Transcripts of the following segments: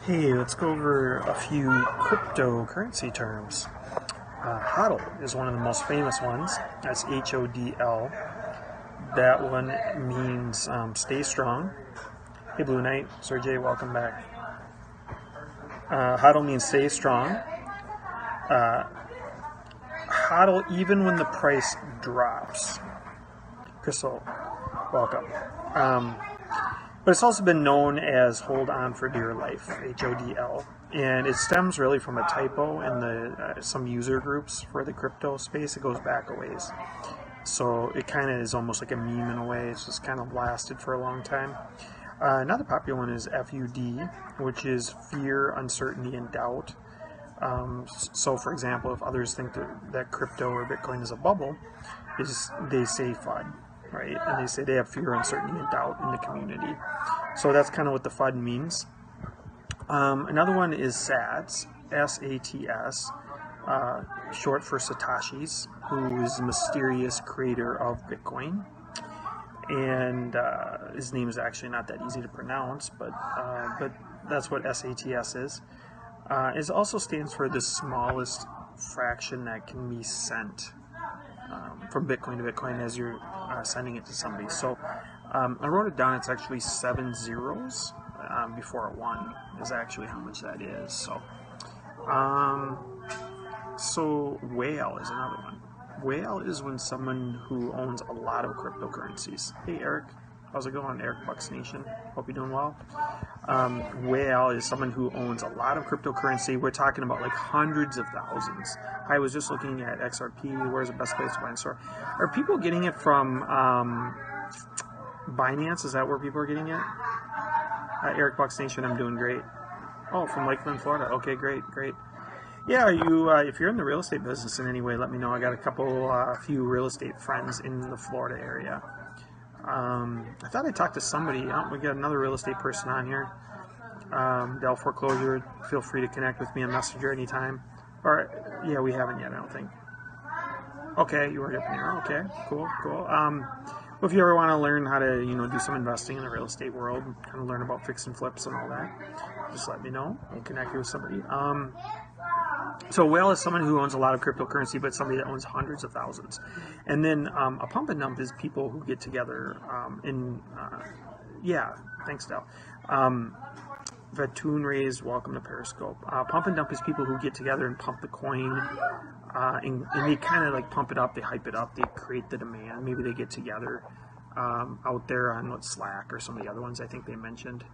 Hey, let's go over a few cryptocurrency terms. HODL is one of the most famous ones. That's HODL. That one means stay strong. Hey, Blue Knight, Sergey, welcome back. HODL means stay strong. HODL even when the price drops. Crystal, welcome. But it's also been known as hold on for dear life, HODL. And it stems really from a typo in the some user groups for the crypto space. It goes back a ways. So it kind of is almost like a meme in a way. It's just kind of lasted for a long time. Another popular one is FUD, which is fear, uncertainty, and doubt. So for example, if others think that crypto or Bitcoin is a bubble, they say FUD. Right, and they say they have fear, uncertainty, and doubt in the community. So that's kind of what the FUD means. Another one is SATS, S-A-T-S, short for Satoshi's, who is the mysterious creator of Bitcoin. And his name is actually not that easy to pronounce, but that's what SATS is. It also stands for the smallest fraction that can be sent from Bitcoin to Bitcoin as you're sending it to somebody. So I wrote it down. It's actually 7 zeros before a 1 is actually how much that is. So whale is another one. Whale is when someone who owns a lot of cryptocurrencies. Hey Eric, how's it going? Eric Bucks Nation. Hope you're doing well. Whale is someone who owns a lot of cryptocurrency. We're talking about like hundreds of thousands. I was just looking at XRP. Where's the best place to buy and store? Are people getting it from Binance? Is that where people are getting it? Eric Bucks Nation, I'm doing great. Oh, from Lakeland, Florida. Okay, great. Yeah, you if you're in the real estate business in any way, let me know. I got a few real estate friends in the Florida area. I thought I talked to somebody. Oh, we got another real estate person on here. Dell Foreclosure. Feel free to connect with me on Messenger anytime. Or yeah, we haven't yet, I don't think. Okay, you were up there. Okay, cool. Well, if you ever want to learn how to, do some investing in the real estate world, kind of learn about fix and flips and all that, just let me know. I'll connect you with somebody. So whale is someone who owns a lot of cryptocurrency, but somebody that owns hundreds of thousands. And then a pump and dump is people who get together thanks, Del. Vatoon Rays, welcome to Periscope. Pump and dump is people who get together and pump the coin, and they kind of like pump it up, they hype it up, they create the demand. Maybe they get together out there on Slack or some of the other ones I think they mentioned.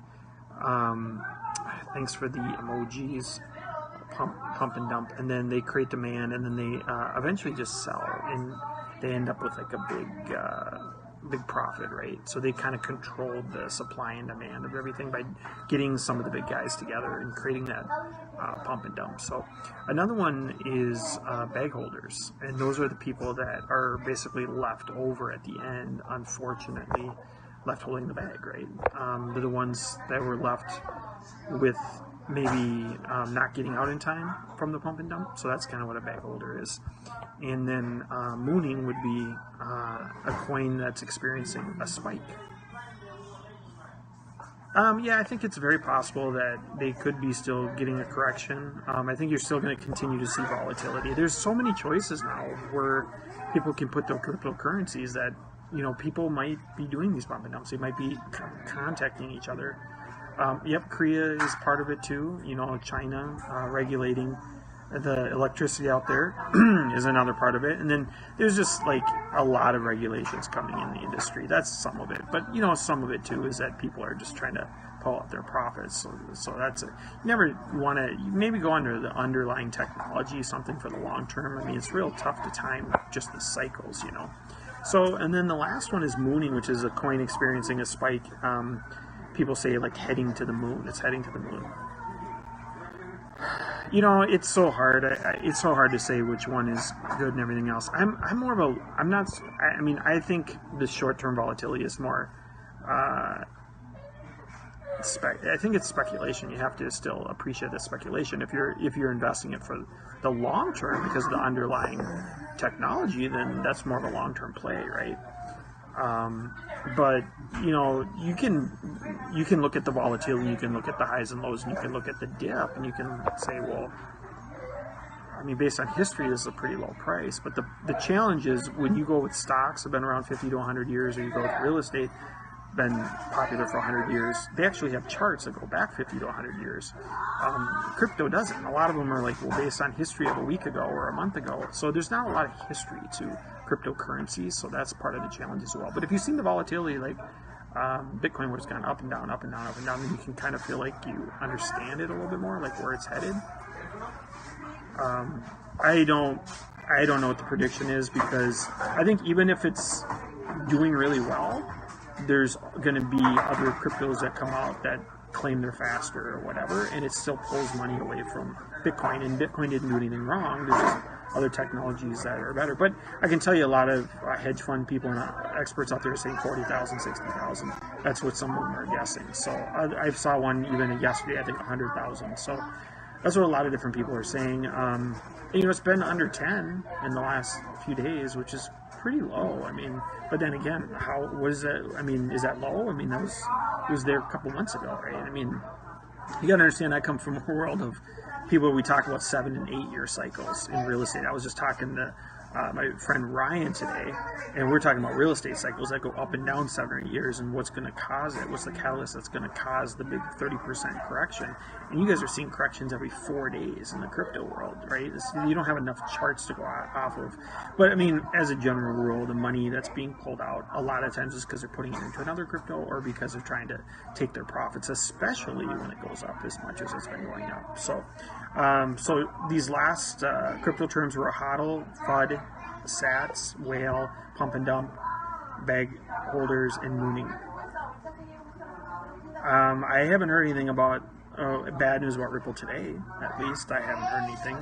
Thanks for the emojis. Pump and dump, and then they create demand, and then they eventually just sell, and they end up with like a big profit, right? So they kind of controlled the supply and demand of everything by getting some of the big guys together and creating that pump and dump. So another one is bag holders, and those are the people that are basically left over at the end, unfortunately, left holding the bag, right? They're the ones that were left with maybe not getting out in time from the pump and dump. So that's kind of what a bag holder is. And then mooning would be a coin that's experiencing a spike. I think it's very possible that they could be still getting a correction. I think you're still going to continue to see volatility. There's so many choices now where people can put their cryptocurrencies that, people might be doing these pump and dumps. They might be contacting each other. Korea is part of it too. China regulating the electricity out there is another part of it. And then there's just like a lot of regulations coming in the industry. That's some of it. But, some of it too is that people are just trying to pull out their profits. So that's it. You never want to maybe go under the underlying technology, something for the long term. I mean, it's real tough to time just the cycles, So, and then the last one is mooning, which is a coin experiencing a spike. People say like heading to the moon. It's heading to the moon. It's so hard. It's so hard to say which one is good and everything else. I think the short-term volatility is more. I think it's speculation. You have to still appreciate the speculation. If you're investing it for the long term because of the underlying technology, then that's more of a long-term play, right? But you can look at the volatility, you can look at the highs and lows, and you can look at the dip, and you can say, well, I mean, based on history, this is a pretty low price. But the challenge is when you go with stocks that have been around 50 to 100 years, or you go with real estate, been popular for 100 years, they actually have charts that go back 50 to 100 years. Crypto doesn't. A lot of them are like, well, based on history of a week ago or a month ago. So there's not a lot of history to cryptocurrencies, so that's part of the challenge as well. But if you've seen the volatility, like Bitcoin, where it's gone up and down, up and down, up and down, then you can kind of feel like you understand it a little bit more, like where it's headed. I don't know what the prediction is, because I think even if it's doing really well, there's going to be other cryptos that come out that claim they're faster or whatever, and it still pulls money away from Bitcoin, and Bitcoin didn't do anything wrong. There's just other technologies that are better. But I can tell you a lot of hedge fund people and experts out there are saying 40,000, 60,000. That's what some of them are guessing. So I saw one even yesterday, I think 100,000. So that's what a lot of different people are saying. It's been under 10 in the last few days, which is pretty low. I mean, but then again, what is that? I mean, is that low? I mean, it was there a couple months ago, right? I mean, you got to understand, I come from a world of people, we talk about 7 and 8 year cycles in real estate. I was just talking to my friend Ryan today, and we're talking about real estate cycles that go up and down 7 or 8 years, and what's going to cause it, what's the catalyst that's going to cause the big 30% correction. And you guys are seeing corrections every 4 days in the crypto world, right? You don't have enough charts to go off of. But I mean, as a general rule, the money that's being pulled out a lot of times is because they're putting it into another crypto, or because they're trying to take their profits, especially when it goes up as much as it's been going up. So these last crypto terms were HODL, FUD, SATs, whale, pump and dump, bag holders, and mooning. I haven't heard anything about bad news about Ripple today. At least I haven't heard anything.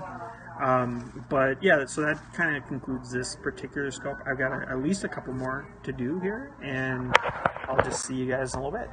But yeah, so that kind of concludes this particular scope. I've got at least a couple more to do here, and I'll just see you guys in a little bit.